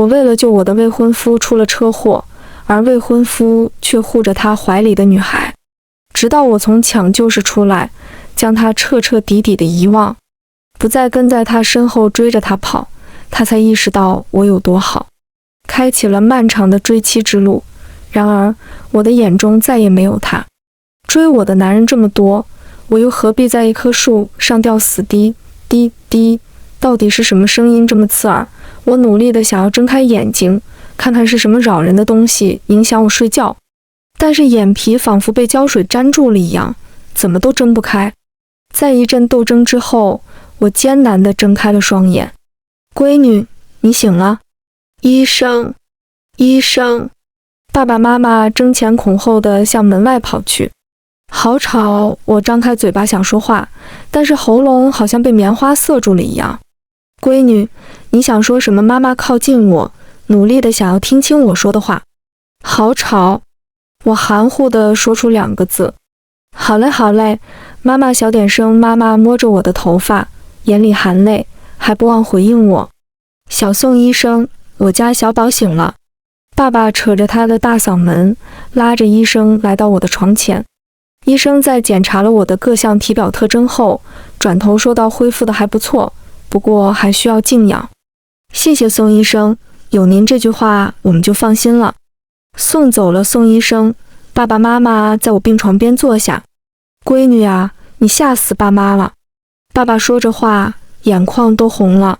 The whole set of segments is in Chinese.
我为了救我的未婚夫出了车祸，而未婚夫却护着他怀里的女孩，直到我从抢救室出来，将他彻彻底底的遗忘，不再跟在他身后追着他跑，他才意识到我有多好，开启了漫长的追妻之路。然而我的眼中再也没有他。追我的男人这么多，我又何必在一棵树上吊死滴滴滴？到底是什么声音这么刺耳？我努力地想要睁开眼睛，看看是什么扰人的东西影响我睡觉，但是眼皮仿佛被胶水粘住了一样，怎么都睁不开。在一阵斗争之后，我艰难地睁开了双眼。闺女，你醒了。医生，医生！爸爸妈妈争前恐后地向门外跑去。好吵！我张开嘴巴想说话，但是喉咙好像被棉花塞住了一样。闺女，你想说什么？妈妈靠近我，努力地想要听清我说的话。好吵！我含糊地说出2个字。好嘞，好嘞。妈妈小点声。妈妈摸着我的头发，眼里含泪，还不忘回应我。小宋医生，我家小宝醒了。爸爸扯着他的大嗓门，拉着医生来到我的床前。医生在检查了我的各项体表特征后，转头说道：恢复的还不错，不过还需要静养。谢谢宋医生，有您这句话我们就放心了。送走了宋医生，爸爸妈妈在我病床边坐下。闺女啊，你吓死爸妈了。爸爸说着话，眼眶都红了。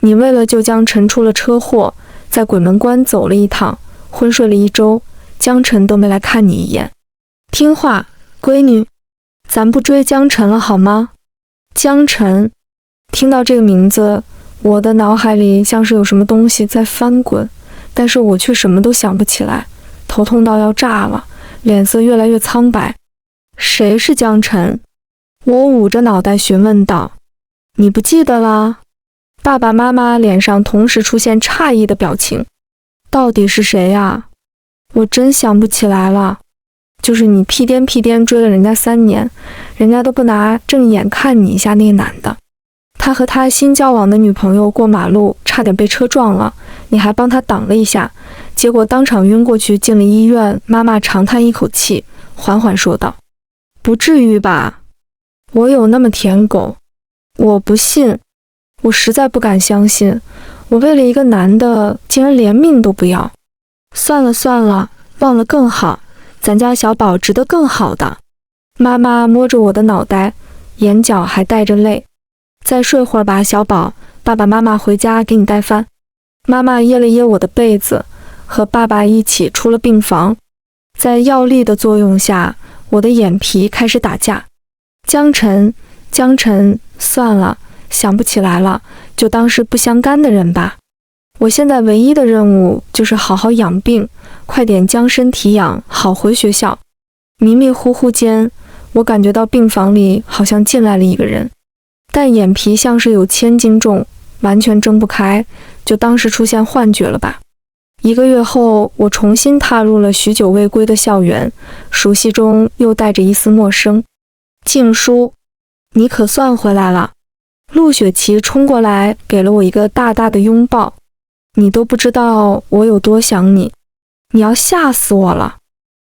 你为了救江晨出了车祸，在鬼门关走了一趟，昏睡了1周，江晨都没来看你一眼。听话，闺女，咱不追江晨了好吗？江晨，听到这个名字，我的脑海里像是有什么东西在翻滚，但是我却什么都想不起来，头痛到要炸了，脸色越来越苍白。谁是江晨？我捂着脑袋询问道。你不记得啦？爸爸妈妈脸上同时出现诧异的表情。到底是谁呀？我真想不起来了。就是你屁颠屁颠追了人家3年，人家都不拿正眼看你一下那个男的。他和他新交往的女朋友过马路，差点被车撞了，你还帮他挡了一下，结果当场晕过去，进了医院。妈妈长叹一口气，缓缓说道：不至于吧？我有那么舔狗？我不信，我实在不敢相信，我为了一个男的竟然连命都不要。算了算了，忘了更好，咱家小宝值得更好的。妈妈摸着我的脑袋，眼角还带着泪。再睡会儿吧，小宝，爸爸妈妈回家给你带饭。妈妈掖了掖我的被子，和爸爸一起出了病房。在药力的作用下，我的眼皮开始打架。江晨，江晨，算了，想不起来了，就当是不相干的人吧。我现在唯一的任务就是好好养病，快点将身体养好，回学校。迷迷糊糊间，我感觉到病房里好像进来了一个人，但眼皮像是有1000斤重，完全睁不开，就当是出现幻觉了吧。1个月后，我重新踏入了许久未归的校园，熟悉中又带着一丝陌生。静书，你可算回来了。陆雪琪冲过来，给了我一个大大的拥抱。你都不知道我有多想你，你要吓死我了。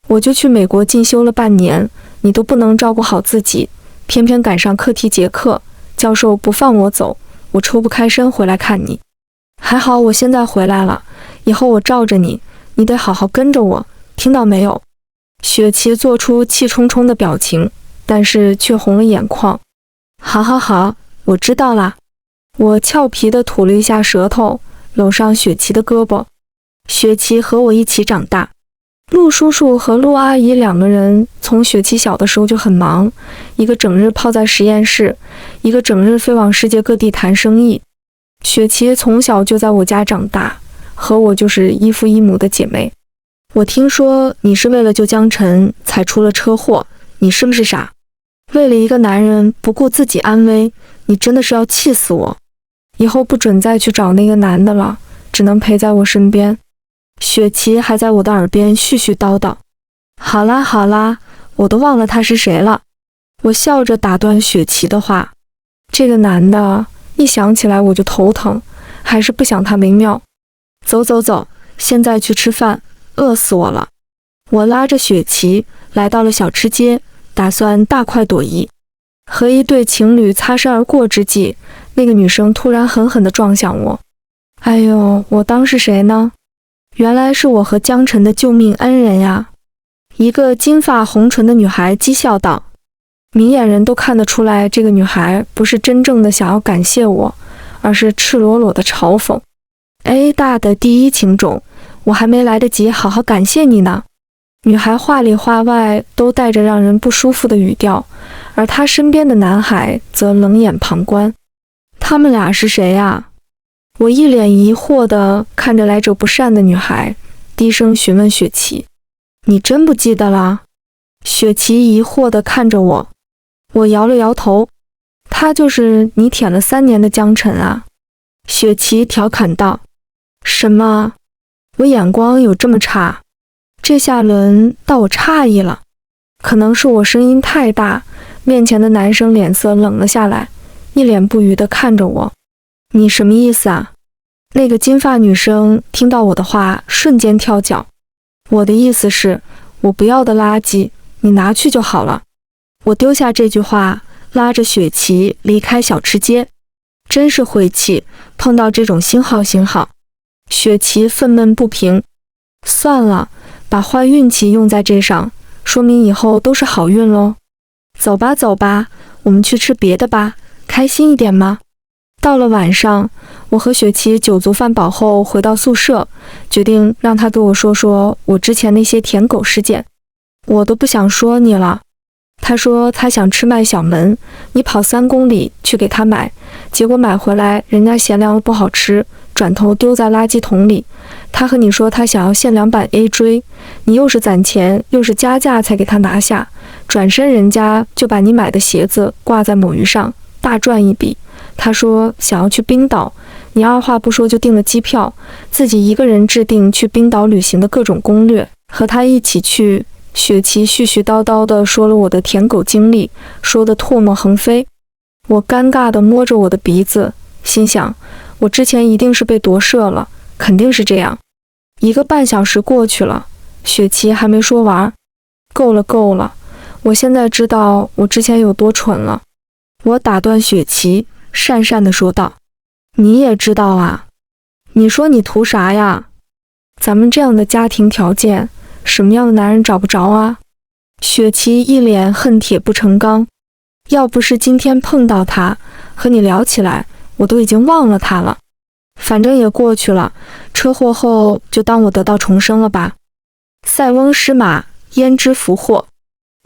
我就去美国进修了半年，你都不能照顾好自己，偏偏赶上课题结课，教授不放我走，我抽不开身回来看你。还好我现在回来了，以后我罩着你，你得好好跟着我，听到没有？雪琪做出气冲冲的表情，但是却红了眼眶。好好好，我知道啦。我俏皮地吐了一下舌头，搂上雪琪的胳膊。雪琪和我一起长大，陆叔叔和陆阿姨2个人从雪琪小的时候就很忙，一个整日泡在实验室，一个整日飞往世界各地谈生意。雪琪从小就在我家长大，和我就是依父依母的姐妹。我听说你是为了救江晨才出了车祸，你是不是傻？为了一个男人不顾自己安危，你真的是要气死我。以后不准再去找那个男的了，只能陪在我身边。雪琪还在我的耳边絮絮叨叨。好啦好啦，我都忘了他是谁了。我笑着打断雪琪的话。这个男的，一想起来我就头疼，还是不想他为妙。走走走，现在去吃饭，饿死我了。我拉着雪琪来到了小吃街，打算大快朵颐。和一对情侣擦身而过之际，那个女生突然狠狠地撞向我。哎呦，我当是谁呢？原来是我和江晨的救命恩人呀！一个金发红唇的女孩讥笑道。明眼人都看得出来，这个女孩不是真正的想要感谢我，而是赤裸裸的嘲讽。A 大的第一情种，我还没来得及好好感谢你呢。女孩话里话外都带着让人不舒服的语调，而她身边的男孩则冷眼旁观。他们俩是谁呀？我一脸疑惑地看着来者不善的女孩，低声询问雪琪：“你真不记得了？”雪琪疑惑地看着我，我摇了摇头：“他就是你舔了3年的江晨啊。”雪琪调侃道：“什么？我眼光有这么差？”这下轮到我诧异了，可能是我声音太大，面前的男生脸色冷了下来，一脸不愉地看着我。你什么意思啊？那个金发女生听到我的话，瞬间跳脚。我的意思是，我不要的垃圾，你拿去就好了。我丢下这句话，拉着雪琪离开小吃街。真是晦气，碰到这种星号。雪琪愤懑不平。算了，把坏运气用在这上，说明以后都是好运喽。走吧走吧，我们去吃别的吧，开心一点嘛。到了晚上，我和雪琪酒足饭饱后回到宿舍，决定让她给我说说我之前那些舔狗事件。我都不想说你了。她说她想吃麦小门，你跑3公里去给她买，结果买回来人家嫌凉了不好吃，转头丢在垃圾桶里。她和你说她想要限量版 A 锥，你又是攒钱又是加价才给她拿下，转身人家就把你买的鞋子挂在某鱼上，大赚一笔。她说想要去冰岛，你二话不说就订了机票，自己一个人制定去冰岛旅行的各种攻略，和她一起去。雪琪絮絮叨叨地说了我的舔狗经历，说得唾沫横飞。我尴尬地摸着我的鼻子，心想我之前一定是被夺舍了，肯定是这样。1个半小时过去了，雪琪还没说完。够了，我现在知道我之前有多蠢了。我打断雪琪，讪讪地说道：“你也知道啊？你说你图啥呀？咱们这样的家庭条件，什么样的男人找不着啊？”雪琪一脸恨铁不成钢。要不是今天碰到他，和你聊起来，我都已经忘了他了。反正也过去了，车祸后就当我得到重生了吧。塞翁失马，焉知福祸。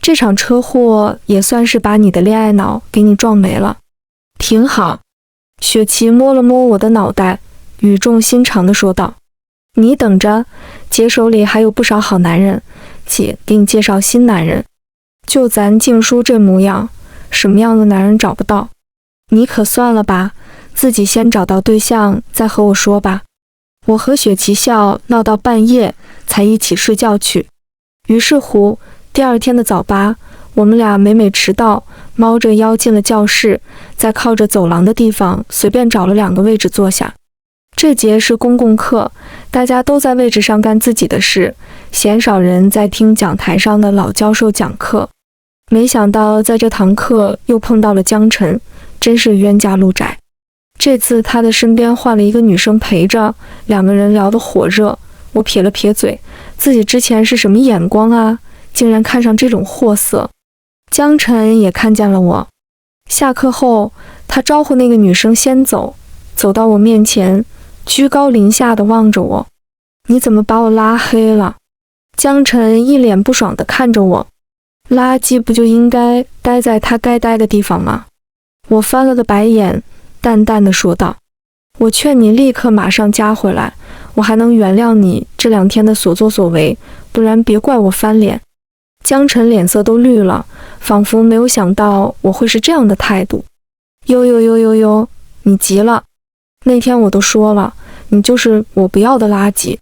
这场车祸也算是把你的恋爱脑给你撞没了。挺好。雪琪摸了摸我的脑袋，语重心长地说道：“你等着，姐手里还有不少好男人，姐给你介绍新男人。就咱静书这模样，什么样的男人找不到？你可算了吧，自己先找到对象再和我说吧。”我和雪琪笑闹到半夜才一起睡觉去。于是乎，第2天的早八，我们俩每每迟到，猫着腰进了教室，在靠着走廊的地方随便找了2个位置坐下。这节是公共课，大家都在位置上干自己的事，鲜少人在听讲台上的老教授讲课。没想到在这堂课又碰到了江晨，真是冤家路窄。这次他的身边换了一个女生陪着，2个人聊得火热。我撇了撇嘴，自己之前是什么眼光啊，竟然看上这种货色。江晨也看见了我。下课后，他招呼那个女生先走，走到我面前，居高临下地望着我：“你怎么把我拉黑了？”江晨一脸不爽地看着我：“垃圾不就应该待在他该待的地方吗？”我翻了个白眼，淡淡地说道：“我劝你立刻马上加回来，我还能原谅你这2天的所作所为，不然别怪我翻脸。”江晨脸色都绿了，仿佛没有想到我会是这样的态度。呦，你急了。那天我都说了，你就是我不要的垃圾。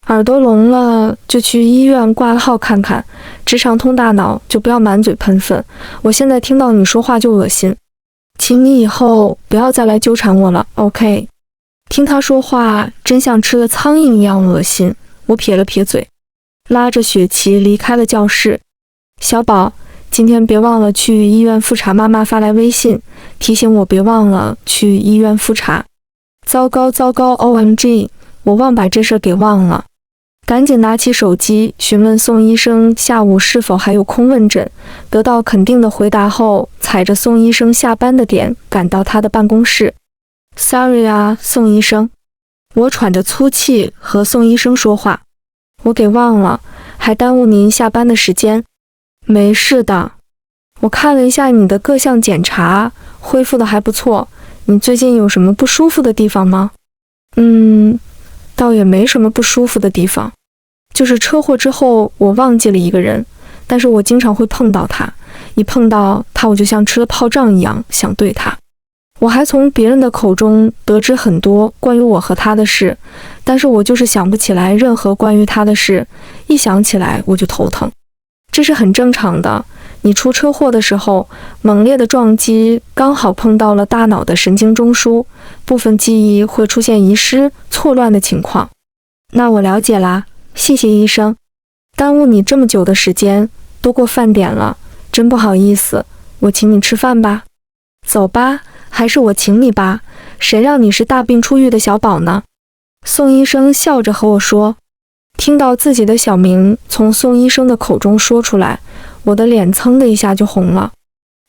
耳朵聋了就去医院挂个号看看，直肠通大脑就不要满嘴喷粪。我现在听到你说话就恶心，请你以后不要再来纠缠我了 ，OK？听他说话真像吃了苍蝇一样恶心。我撇了撇嘴，拉着雪琪离开了教室。小宝，今天别忘了去医院复查，妈妈发来微信提醒我别忘了去医院复查。糟糕糟糕 OMG， 我忘把这事给忘了。赶紧拿起手机询问宋医生下午是否还有空问诊，得到肯定的回答后，踩着宋医生下班的点赶到他的办公室。Sorry 啊，宋医生。我喘着粗气和宋医生说话，我给忘了，还耽误您下班的时间。没事的，我看了一下你的各项检查，恢复的还不错。你最近有什么不舒服的地方吗？倒也没什么不舒服的地方，就是车祸之后我忘记了一个人，但是我经常会碰到他，一碰到他我就像吃了炮仗一样想对他。我还从别人的口中得知很多关于我和他的事，但是我就是想不起来任何关于他的事，一想起来我就头疼。这是很正常的，你出车祸的时候，猛烈的撞击刚好碰到了大脑的神经中枢，部分记忆会出现遗失、错乱的情况。那我了解啦，谢谢医生。耽误你这么久的时间，都过饭点了，真不好意思，我请你吃饭吧。走吧，还是我请你吧，谁让你是大病初愈的小宝呢？宋医生笑着和我说。听到自己的小名从宋医生的口中说出来，我的脸噌的一下就红了。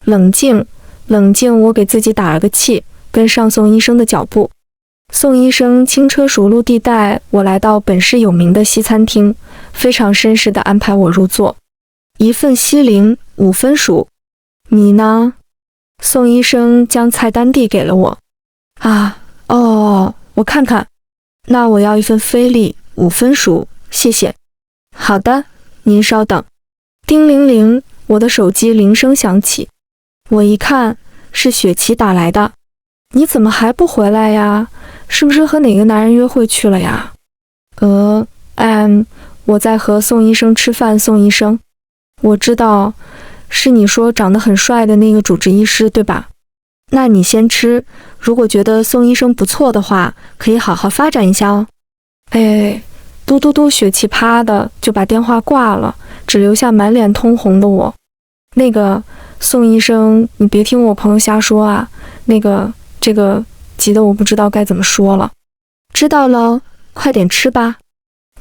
冷静，冷静，我给自己打了个气，跟上宋医生的脚步。宋医生轻车熟路地带我来到本市有名的西餐厅，非常绅士地安排我入座。一份西林5分熟。你呢？宋医生将菜单递给了我。我看看。那我要一份菲力5分熟，谢谢。好的，您稍等。叮铃铃，我的手机铃声响起。我一看，是雪琪打来的。你怎么还不回来呀？是不是和哪个男人约会去了呀？我在和宋医生吃饭。宋医生，我知道，是你说长得很帅的那个主治医师，对吧？那你先吃，如果觉得宋医生不错的话，可以好好发展一下哦。嘟嘟嘟，雪琪啪的就把电话挂了，只留下满脸通红的我。那个宋医生，你别听我朋友瞎说啊，这个急得我不知道该怎么说了。知道了，快点吃吧。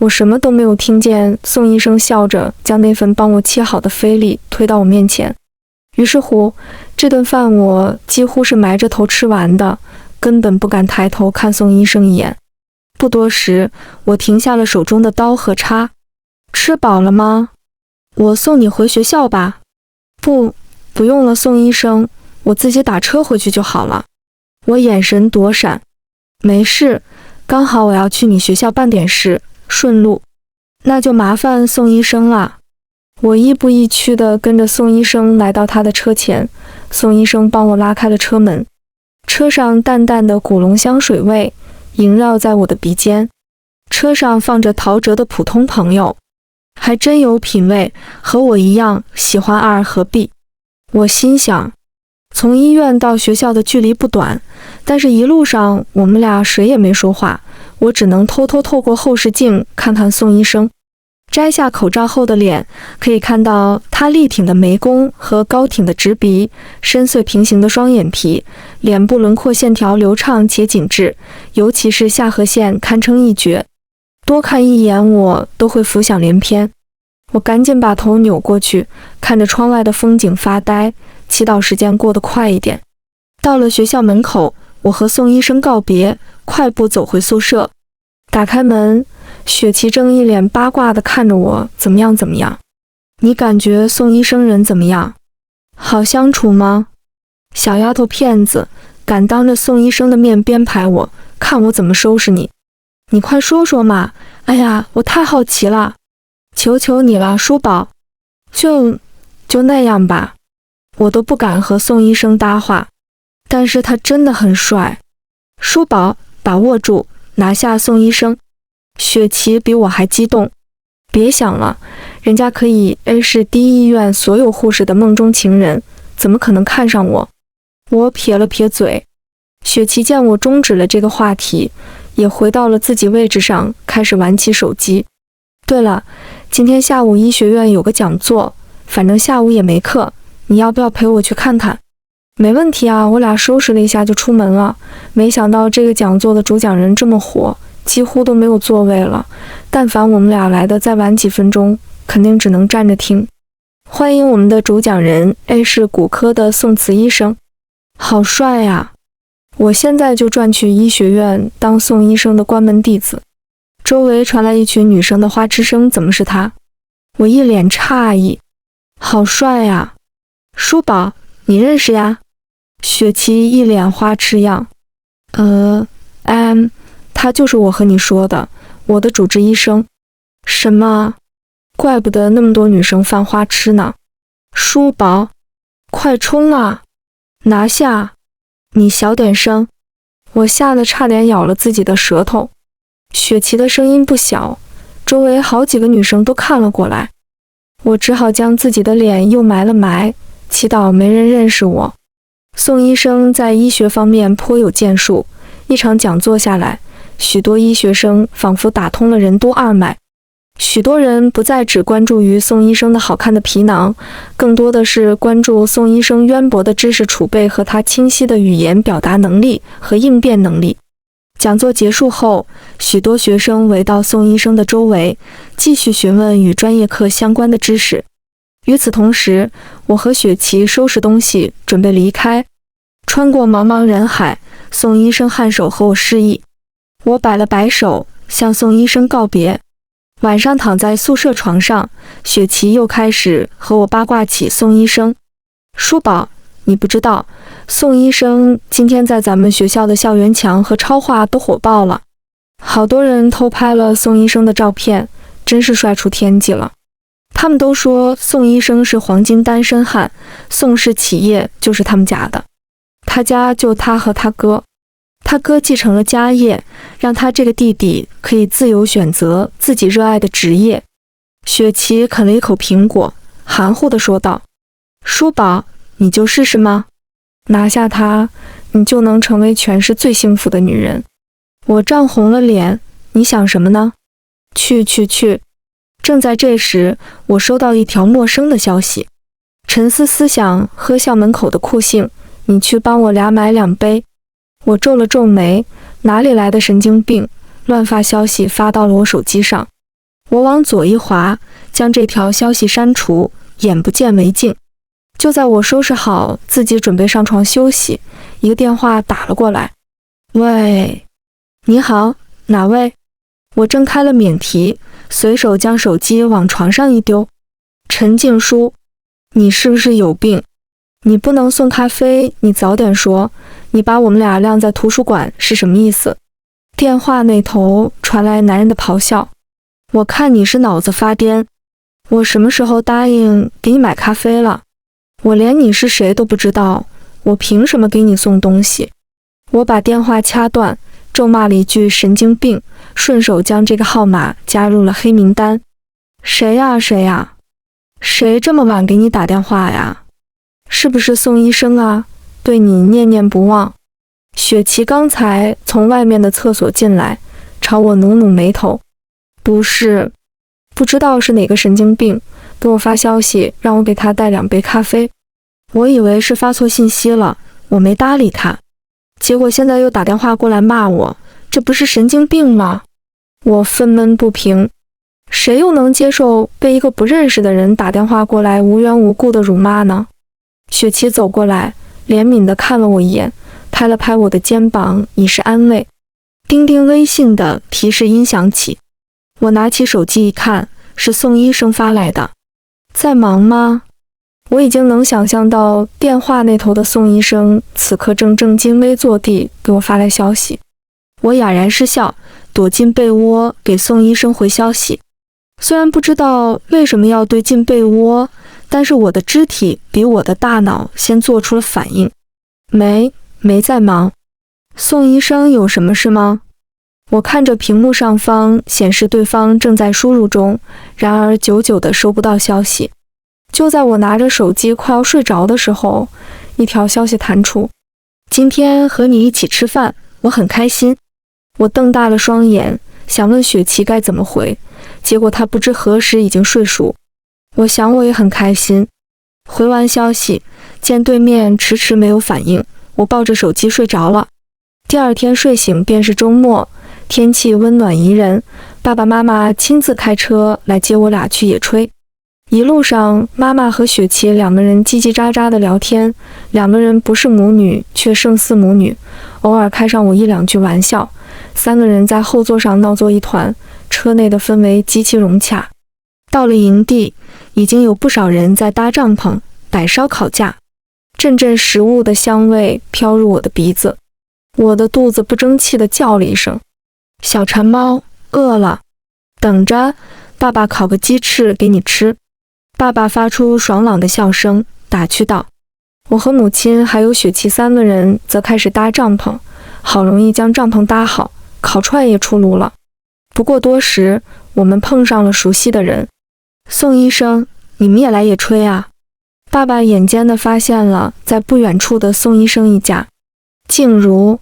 我什么都没有听见，宋医生笑着将那份帮我切好的菲力推到我面前。于是乎，这顿饭我几乎是埋着头吃完的，根本不敢抬头看宋医生一眼。不多时，我停下了手中的刀和叉。吃饱了吗？我送你回学校吧。不用了，宋医生，我自己打车回去就好了。我眼神躲闪。没事，刚好我要去你学校办点事，顺路。那就麻烦宋医生了。我亦步亦趋地跟着宋医生来到他的车前，宋医生帮我拉开了车门。车上淡淡的古龙香水味萦绕在我的鼻尖。车上放着陶喆的普通朋友，还真有品味，和我一样喜欢2和 B。我心想，从医院到学校的距离不短，但是一路上我们俩谁也没说话，我只能偷偷透过后视镜看看宋医生。摘下口罩后的脸，可以看到他立挺的眉弓和高挺的直鼻，深邃平行的双眼皮，脸部轮廓线条流畅且紧致，尤其是下颌线堪称一绝，多看一眼我都会浮想联翩。我赶紧把头扭过去，看着窗外的风景发呆，祈祷时间过得快一点。到了学校门口，我和宋医生告别，快步走回宿舍。打开门，雪琪正一脸八卦地看着我，怎么样？你感觉宋医生人怎么样？好相处吗？小丫头片子，敢当着宋医生的面编排我，看我怎么收拾你！你快说说嘛！哎呀，我太好奇了，求求你了，叔宝。就那样吧，我都不敢和宋医生搭话，但是他真的很帅。叔宝，把握住！拿下宋医生。雪琪比我还激动。别想了，人家可以 A 市第一医院所有护士的梦中情人，怎么可能看上我？我撇了撇嘴。雪琪见我终止了这个话题，也回到了自己位置上，开始玩起手机。对了，今天下午医学院有个讲座，反正下午也没课，你要不要陪我去看看？没问题啊，我俩收拾了一下就出门了。没想到这个讲座的主讲人这么火，几乎都没有座位了。但凡我们俩来的再晚几分钟，肯定只能站着听。欢迎我们的主讲人 A 是骨科的宋慈医生，好帅呀！我现在就转去医学院当宋医生的关门弟子。周围传来一群女生的花痴声，怎么是他？我一脸诧异，好帅呀！舒宝，你认识呀？雪琪一脸花痴样。他就是我和你说的，我的主治医生。什么？怪不得那么多女生犯花痴呢。舒宝，快冲啊！拿下！你小点声！我吓得差点咬了自己的舌头。雪琪的声音不小，周围好几个女生都看了过来。我只好将自己的脸又埋了埋，祈祷没人认识我。宋医生在医学方面颇有建树，一场讲座下来，许多医学生仿佛打通了任督二脉。许多人不再只关注于宋医生的好看的皮囊，更多的是关注宋医生渊博的知识储备和他清晰的语言表达能力和应变能力。讲座结束后，许多学生围到宋医生的周围，继续询问与专业课相关的知识。与此同时，我和雪琪收拾东西准备离开。穿过茫茫人海，宋医生颔首和我示意，我摆了摆手，向宋医生告别。晚上躺在宿舍床上，雪琪又开始和我八卦起宋医生。舒宝，你不知道，宋医生今天在咱们学校的校园墙和超话都火爆了，好多人偷拍了宋医生的照片，真是帅出天际了。他们都说宋医生是黄金单身汉，宋氏企业就是他们家的，他家就他和他哥，他哥继承了家业，让他这个弟弟可以自由选择自己热爱的职业。雪琪啃了一口苹果，含糊地说道：舒宝，你就试试吗？拿下他，你就能成为全市最幸福的女人。我涨红了脸，你想什么呢？去。正在这时，我收到一条陌生的消息。沉思思想喝校门口的酷杏，你去帮我俩买2杯。我皱了皱眉，哪里来的神经病，乱发消息发到了我手机上。我往左一滑，将这条消息删除，眼不见为净。就在我收拾好自己准备上床休息，一个电话打了过来。喂，你好，哪位？我睁开了免提，随手将手机往床上一丢。陈静书，你是不是有病？你不能送咖啡，你早点说，你把我们俩晾在图书馆是什么意思？电话那头传来男人的咆哮。我看你是脑子发癫，我什么时候答应给你买咖啡了？我连你是谁都不知道，我凭什么给你送东西？我把电话掐断，咒骂了一句神经病，顺手将这个号码加入了黑名单。谁呀？谁这么晚给你打电话呀？是不是宋医生啊？对你念念不忘。雪琪刚才从外面的厕所进来，朝我努努眉头。不是，不知道是哪个神经病给我发消息让我给他带2杯咖啡。我以为是发错信息了，我没搭理他。结果现在又打电话过来骂我，这不是神经病吗？我愤懑不平。谁又能接受被一个不认识的人打电话过来无缘无故的辱骂呢？雪琪走过来，怜悯地看了我一眼，拍了拍我的肩膀以示安慰。叮叮微信的提示音响起，我拿起手机一看，是宋医生发来的。在忙吗？我已经能想象到电话那头的宋医生此刻正正襟危坐地给我发来消息。我哑然失笑，躲进被窝给宋医生回消息。虽然不知道为什么要对进被窝，但是我的肢体比我的大脑先做出了反应。没在忙。宋医生有什么事吗？我看着屏幕上方显示对方正在输入中，然而久久的收不到消息。就在我拿着手机快要睡着的时候，一条消息弹出。今天和你一起吃饭，我很开心。我瞪大了双眼，想问雪琪该怎么回，结果她不知何时已经睡熟。我想我也很开心。回完消息，见对面迟迟没有反应，我抱着手机睡着了。第二天睡醒便是周末，天气温暖宜人，爸爸妈妈亲自开车来接我俩去野炊。一路上，妈妈和雪琪两个人叽叽喳喳的聊天，两个人不是母女，却胜似母女，偶尔开上我一两句玩笑。三个人在后座上闹作一团，车内的氛围极其融洽。到了营地，已经有不少人在搭帐篷、摆烧烤架，阵阵食物的香味飘入我的鼻子，我的肚子不争气地叫了一声：“小馋猫，饿了，等着，爸爸烤个鸡翅给你吃。”爸爸发出爽朗的笑声，打趣道。我和母亲还有雪琪三个人则开始搭帐篷，好容易将帐篷搭好，烤串也出炉了。不过多时，我们碰上了熟悉的人。宋医生，你们也来野炊啊？爸爸眼尖地发现了在不远处的宋医生一家。静茹，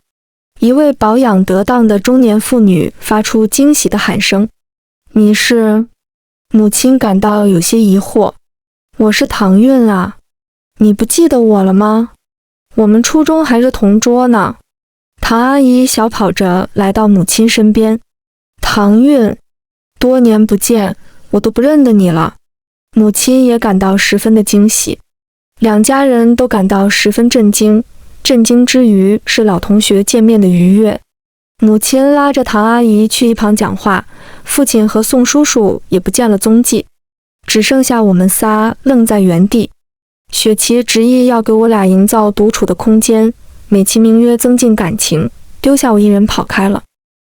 一位保养得当的中年妇女发出惊喜的喊声。你是？母亲感到有些疑惑。我是唐韵啊，你不记得我了吗？我们初中还是同桌呢。唐阿姨小跑着来到母亲身边。唐韵，多年不见，我都不认得你了。母亲也感到十分的惊喜，两家人都感到十分震惊，震惊之余是老同学见面的愉悦。母亲拉着唐阿姨去一旁讲话，父亲和宋叔叔也不见了踪迹，只剩下我们仨愣在原地。雪琪执意要给我俩营造独处的空间，美其名曰增进感情，丢下我一人跑开了。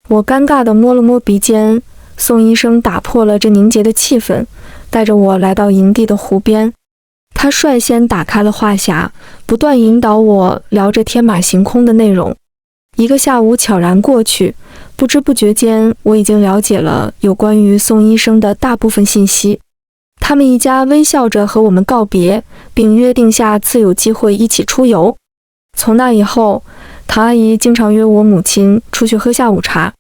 我尴尬地摸了摸鼻尖，宋医生打破了这凝结的气氛，带着我来到营地的湖边。他率先打开了话匣，不断引导我聊着天马行空的内容。一个下午悄然过去，不知不觉间，我已经了解了有关于宋医生的大部分信息。他们一家微笑着和我们告别，并约定下次有机会一起出游。从那以后，唐阿姨经常约我母亲出去喝下午茶，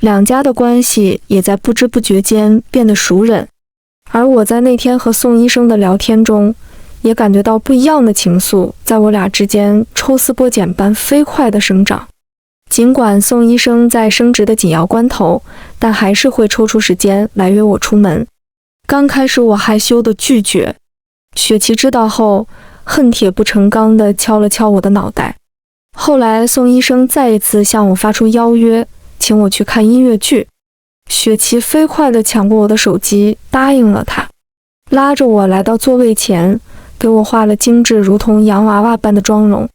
两家的关系也在不知不觉间变得熟稔。而我在那天和宋医生的聊天中，也感觉到不一样的情愫在我俩之间抽丝剥茧般飞快地生长。尽管宋医生在升职的紧要关头，但还是会抽出时间来约我出门。刚开始我害羞地拒绝，雪琪知道后，恨铁不成钢地敲了敲我的脑袋。后来宋医生再一次向我发出邀约，请我去看音乐剧。雪琪飞快地抢过我的手机，答应了他，拉着我来到座位前，给我画了精致如同洋娃娃般的妆容。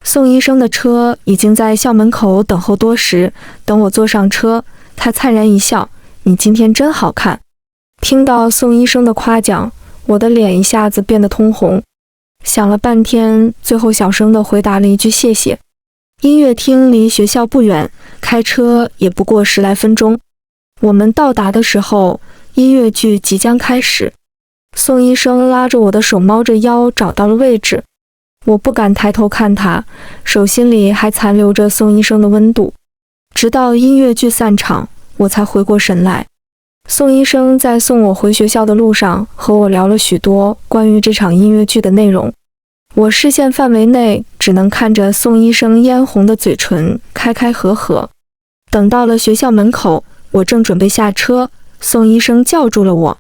宋医生的车已经在校门口等候多时，等我坐上车，他灿然一笑：“你今天真好看。”听到宋医生的夸奖，我的脸一下子变得通红，想了半天，最后小声地回答了一句谢谢。音乐厅离学校不远，开车也不过10来分钟。我们到达的时候，音乐剧即将开始。宋医生拉着我的手，猫着腰找到了位置。我不敢抬头看他，手心里还残留着宋医生的温度。直到音乐剧散场，我才回过神来。宋医生在送我回学校的路上和我聊了许多关于这场音乐剧的内容。我视线范围内只能看着宋医生嫣红的嘴唇开开合合。等到了学校门口，我正准备下车，宋医生叫住了我：“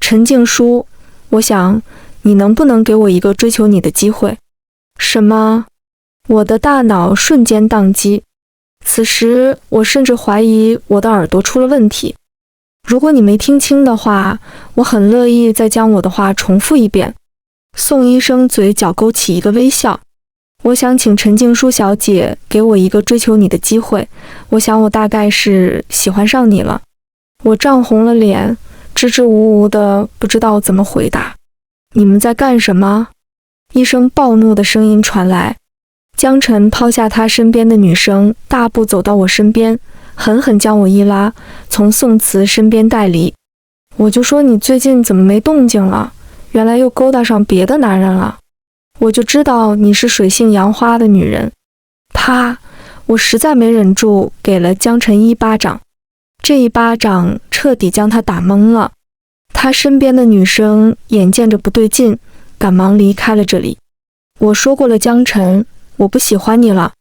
陈静书，我想你能不能给我一个追求你的机会？”什么？我的大脑瞬间宕机。此时我甚至怀疑我的耳朵出了问题。如果你没听清的话，我很乐意再将我的话重复一遍。宋医生嘴角勾起一个微笑。我想请陈静书小姐给我一个追求你的机会，我想我大概是喜欢上你了。我涨红了脸，支支吾吾的不知道怎么回答。你们在干什么？一声暴怒的声音传来。江晨抛下他身边的女生，大步走到我身边，狠狠将我一拉，从宋慈身边带离。我就说你最近怎么没动静了？原来又勾搭上别的男人了。我就知道你是水性杨花的女人。啪！我实在没忍住，给了江晨一巴掌。这一巴掌彻底将他打懵了。他身边的女生眼见着不对劲，赶忙离开了这里。我说过了，江晨，我不喜欢你了，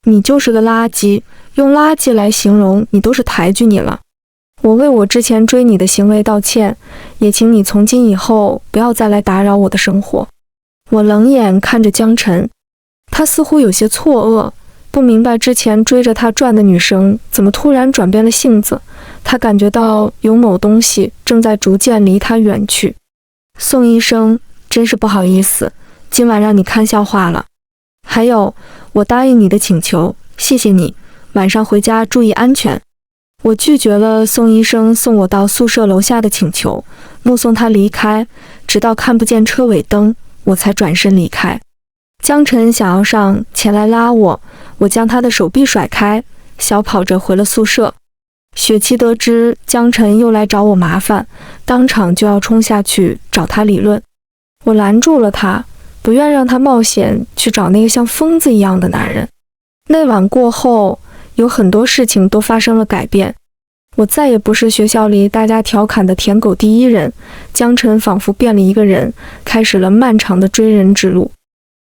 你就是个垃圾，用垃圾来形容你都是抬举你了。我为我之前追你的行为道歉，也请你从今以后不要再来打扰我的生活。我冷眼看着江晨，他似乎有些错愕，不明白之前追着他转的女生怎么突然转变了性子。他感觉到有某东西正在逐渐离他远去。宋医生，真是不好意思，今晚让你看笑话了。还有，我答应你的请求，谢谢你，晚上回家注意安全。我拒绝了宋医生送我到宿舍楼下的请求，目送他离开，直到看不见车尾灯，我才转身离开。江晨想要上前来拉我，我将他的手臂甩开，小跑着回了宿舍。雪琪得知江晨又来找我麻烦，当场就要冲下去找他理论。我拦住了他，不愿让他冒险去找那个像疯子一样的男人。那晚过后，有很多事情都发生了改变。我再也不是学校里大家调侃的舔狗第一人，江晨仿佛变了一个人，开始了漫长的追人之路。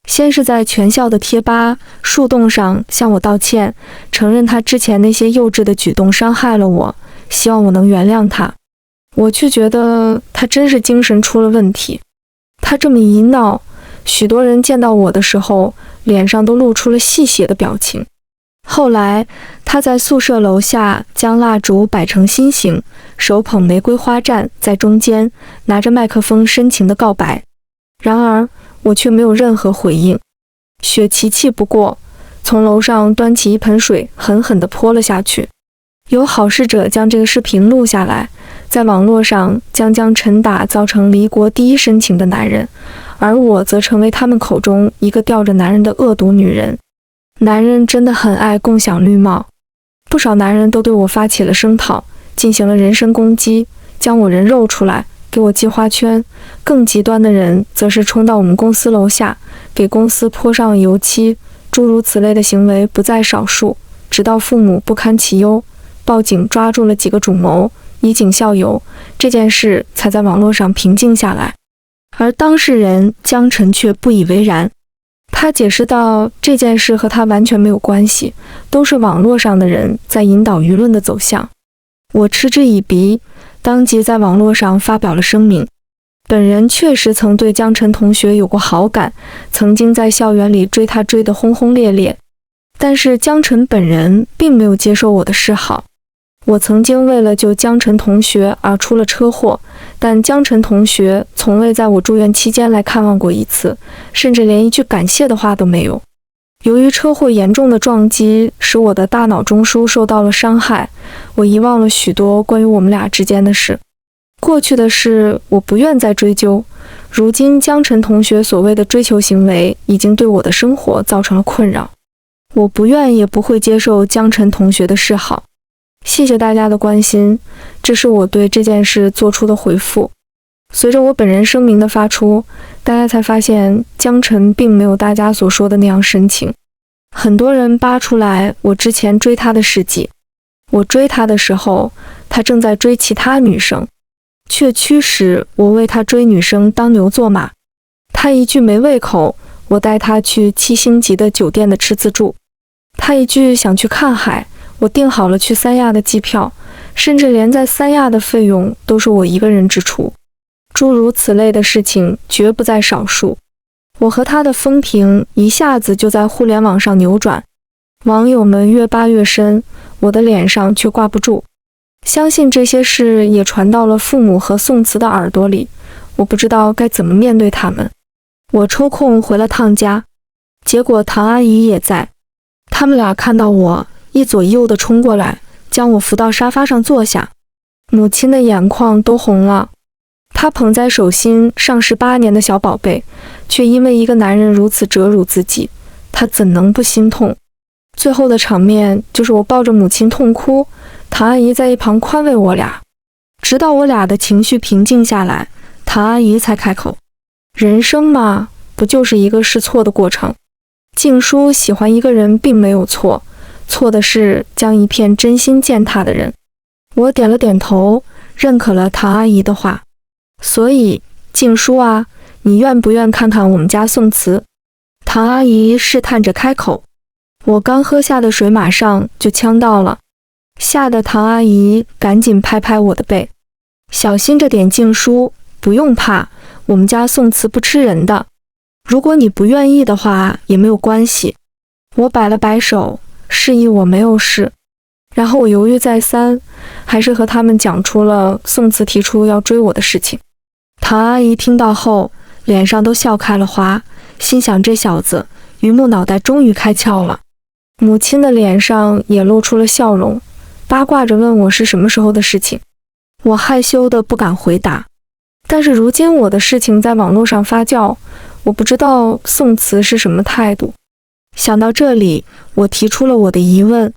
先是在全校的贴吧、树洞上向我道歉，承认他之前那些幼稚的举动伤害了我，希望我能原谅他。我却觉得他真是精神出了问题。他这么一闹，许多人见到我的时候，脸上都露出了戏谑的表情。后来，他在宿舍楼下将蜡烛摆成心形，手捧玫瑰花站在中间，拿着麦克风深情地告白。然而，我却没有任何回应。雪琪气不过，从楼上端起一盆水，狠狠地泼了下去。有好事者将这个视频录下来，在网络上将江晨打造成离国第一深情的男人，而我则成为他们口中一个吊着男人的恶毒女人。男人真的很爱共享绿帽，不少男人都对我发起了声讨，进行了人身攻击，将我人肉出来，给我系花圈。更极端的人则是冲到我们公司楼下，给公司泼上油漆。诸如此类的行为不在少数，直到父母不堪其忧，报警抓住了几个主谋，以儆效尤，这件事才在网络上平静下来。而当事人江晨却不以为然，他解释道，这件事和他完全没有关系，都是网络上的人在引导舆论的走向。我嗤之以鼻，当即在网络上发表了声明。本人确实曾对江晨同学有过好感，曾经在校园里追他追得轰轰烈烈，但是江晨本人并没有接受我的示好。我曾经为了救江晨同学而出了车祸，但江晨同学从未在我住院期间来看望过一次，甚至连一句感谢的话都没有。由于车祸严重的撞击使我的大脑中枢受到了伤害，我遗忘了许多关于我们俩之间的事。过去的事我不愿再追究，如今江晨同学所谓的追求行为已经对我的生活造成了困扰，我不愿也不会接受江晨同学的示好。谢谢大家的关心，这是我对这件事做出的回复。随着我本人声明的发出，大家才发现江晨并没有大家所说的那样深情。很多人扒出来我之前追他的事迹，我追他的时候，他正在追其他女生，却驱使我为他追女生当牛做马。他一句没胃口，我带他去7星级的酒店的吃自助。他一句想去看海，我订好了去三亚的机票，甚至连在三亚的费用都是我一个人支出。诸如此类的事情绝不在少数。我和他的风评一下子就在互联网上扭转，网友们越扒越深，我的脸上却挂不住。相信这些事也传到了父母和宋慈的耳朵里，我不知道该怎么面对他们。我抽空回了趟家，结果唐阿姨也在。他们俩看到我，一左一右地冲过来，将我扶到沙发上坐下。母亲的眼眶都红了，她捧在手心上市8年的小宝贝，却因为一个男人如此折辱自己，她怎能不心痛？最后的场面就是我抱着母亲痛哭，唐阿姨在一旁宽慰我俩，直到我俩的情绪平静下来，唐阿姨才开口：人生嘛，不就是一个试错的过程？静书喜欢一个人并没有错，错的是将一片真心践踏的人。我点了点头，认可了唐阿姨的话。所以，静书啊，你愿不愿看看我们家宋慈？唐阿姨试探着开口。我刚喝下的水马上就呛到了，吓得唐阿姨赶紧拍拍我的背，小心着点，静书，不用怕，我们家宋慈不吃人的。如果你不愿意的话也没有关系。我摆了摆手，示意我没有事。然后我犹豫再三，还是和他们讲出了宋慈提出要追我的事情。唐阿姨听到后，脸上都笑开了花，心想这小子榆木脑袋终于开窍了。母亲的脸上也露出了笑容，八卦着问我是什么时候的事情。我害羞的不敢回答。但是如今我的事情在网络上发酵，我不知道宋慈是什么态度。想到这里，我提出了我的疑问。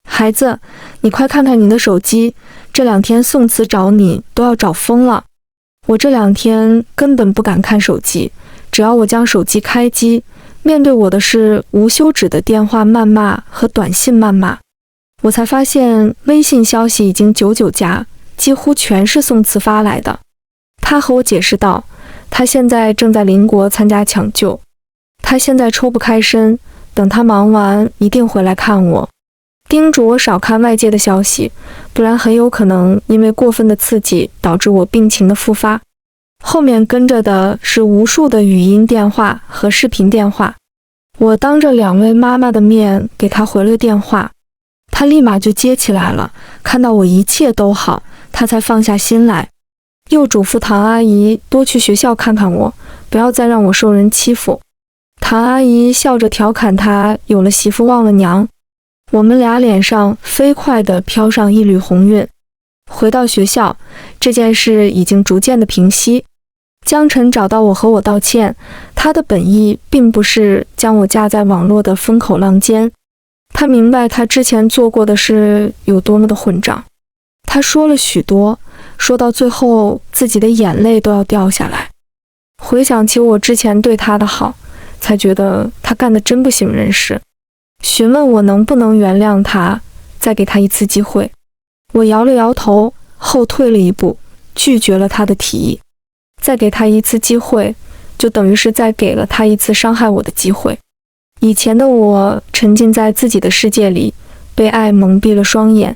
孩子，你快看看你的手机，这2天宋慈找你都要找疯了。我这2天根本不敢看手机，只要我将手机开机，面对我的是无休止的电话谩骂和短信谩骂。我才发现微信消息已经99加，几乎全是宋慈发来的。他和我解释道，他现在正在邻国参加抢救，他现在抽不开身，等他忙完一定回来看我，叮嘱我少看外界的消息，不然很有可能因为过分的刺激导致我病情的复发。后面跟着的是无数的语音电话和视频电话。我当着2位妈妈的面给他回了电话，他立马就接起来了，看到我一切都好，他才放下心来。又嘱咐唐阿姨多去学校看看我，不要再让我受人欺负。唐阿姨笑着调侃他有了媳妇忘了娘。我们俩脸上飞快地飘上一缕红晕。回到学校，这件事已经逐渐的平息。江晨找到我和我道歉，他的本意并不是将我架在网络的风口浪尖，他明白他之前做过的事有多么的混账。他说了许多，说到最后自己的眼泪都要掉下来。回想起我之前对他的好，才觉得他干得真不省人事。询问我能不能原谅他，再给他一次机会。我摇了摇头，后退了一步，拒绝了他的提议。再给他一次机会，就等于是再给了他一次伤害我的机会。以前的我沉浸在自己的世界里，被爱蒙蔽了双眼。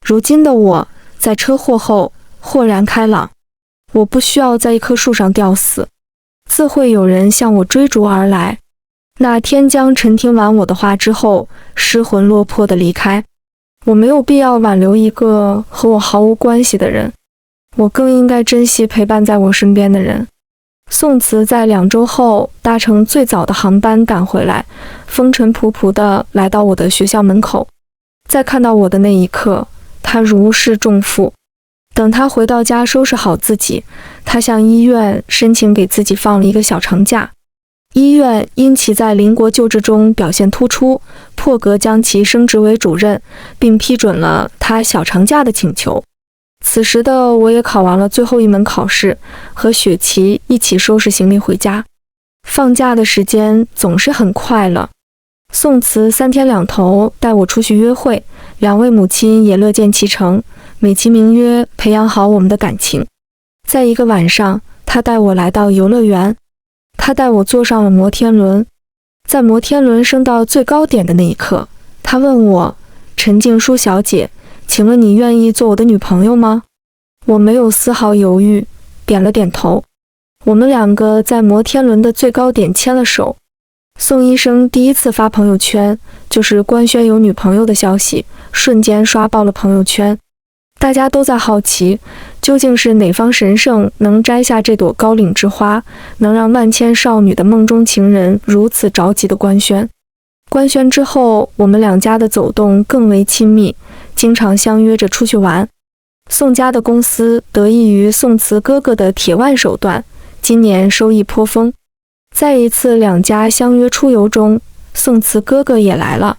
如今的我在车祸后豁然开朗，我不需要在一棵树上吊死，自会有人向我追逐而来。那天江晨听完我的话之后，失魂落魄地离开。我没有必要挽留一个和我毫无关系的人，我更应该珍惜陪伴在我身边的人。宋慈在2周后搭乘最早的航班赶回来，风尘仆仆地来到我的学校门口。在看到我的那一刻，他如释重负。等他回到家收拾好自己，他向医院申请给自己放了一个小长假。医院因其在邻国救治中表现突出，破格将其升职为主任，并批准了他小长假的请求。此时的我也考完了最后一门考试，和雪琪一起收拾行李回家。放假的时间总是很快乐。宋慈3天2头带我出去约会，2位母亲也乐见其成，美其名曰培养好我们的感情。在一个晚上，他带我来到游乐园，他带我坐上了摩天轮。在摩天轮升到最高点的那一刻，他问我，陈静书小姐，请问你愿意做我的女朋友吗？我没有丝毫犹豫，点了点头。我们2个在摩天轮的最高点牵了手。宋医生第一次发朋友圈，就是官宣有女朋友的消息，瞬间刷爆了朋友圈。大家都在好奇，究竟是哪方神圣能摘下这朵高岭之花，能让万千少女的梦中情人如此着急的官宣。官宣之后，我们2家的走动更为亲密，经常相约着出去玩。宋家的公司得益于宋慈哥哥的铁腕手段，今年收益颇丰。在一次2家相约出游中，宋慈哥哥也来了。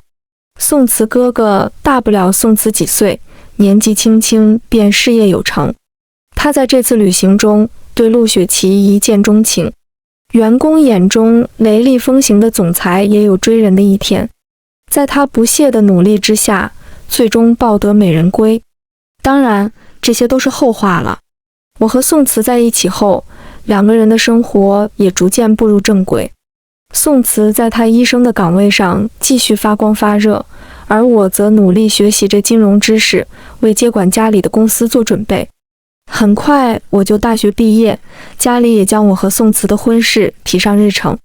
宋慈哥哥大不了宋慈几岁，年纪轻轻便事业有成。他在这次旅行中对陆雪琪一见钟情。员工眼中雷厉风行的总裁也有追人的一天，在他不懈的努力之下，最终抱得美人归。当然，这些都是后话了。我和宋慈在一起后，两个人的生活也逐渐步入正轨。宋慈在他医生的岗位上继续发光发热，而我则努力学习着金融知识，为接管家里的公司做准备。很快我就大学毕业，家里也将我和宋慈的婚事提上日程。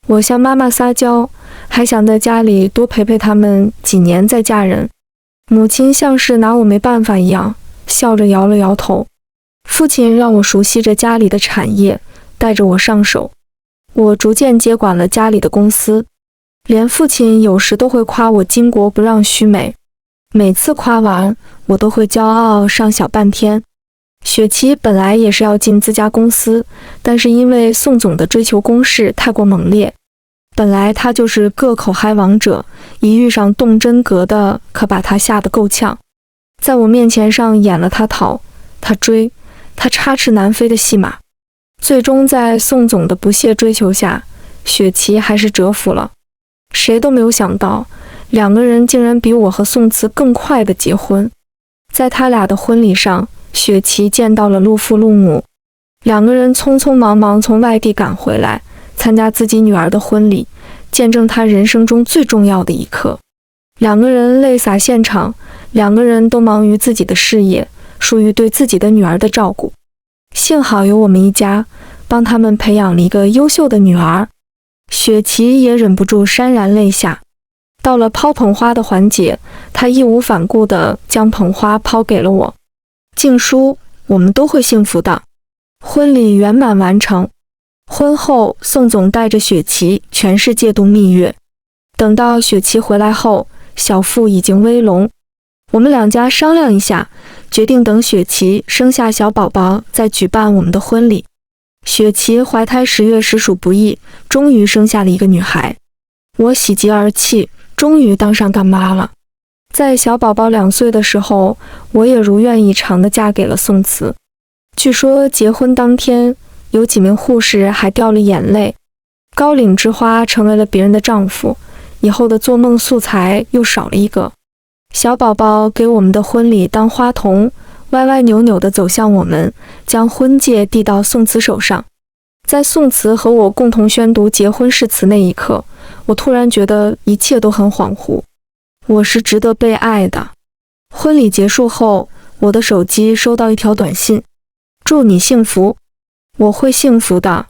我向妈妈撒娇，还想在家里多陪陪他们几年再嫁人。母亲像是拿我没办法一样，笑着摇了摇头。父亲让我熟悉着家里的产业，带着我上手。我逐渐接管了家里的公司，连父亲有时都会夸我巾帼不让须眉。每次夸完，我都会骄傲上小半天。雪琪本来也是要进自家公司，但是因为宋总的追求攻势太过猛烈，本来他就是个口嗨王者，一遇上动真格的，可把他吓得够呛。在我面前上演了他逃、他追、他插翅难飞的戏码。最终在宋总的不懈追求下，雪琪还是折服了。谁都没有想到，两个人竟然比我和宋慈更快的结婚。在他俩的婚礼上，雪琪见到了陆父陆母，两个人匆匆忙忙从外地赶回来，参加自己女儿的婚礼，见证他人生中最重要的一刻。两个人泪洒现场，两个人都忙于自己的事业，疏于对自己的女儿的照顾。幸好有我们一家，帮他们培养了一个优秀的女儿。雪琪也忍不住潸然泪下。到了抛捧花的环节，她义无反顾地将捧花抛给了我。静书，我们都会幸福的。婚礼圆满完成。婚后，宋总带着雪琪全市借度蜜月。等到雪琪回来后，小腹已经微隆。我们两家商量一下，决定等雪琪生下小宝宝再举办我们的婚礼。雪琪怀胎10月实属不易，终于生下了一个女孩。我喜极而泣，终于当上干妈了。在小宝宝2岁的时候，我也如愿以偿地嫁给了宋慈。据说结婚当天，有几名护士还掉了眼泪。高岭之花成为了别人的丈夫，以后的做梦素材又少了一个。小宝宝给我们的婚礼当花童，歪歪扭扭地走向我们，将婚戒递到宋慈手上。在宋慈和我共同宣读结婚誓词那一刻，我突然觉得一切都很恍惚。我是值得被爱的。婚礼结束后，我的手机收到一条短信：祝你幸福。我会幸福的。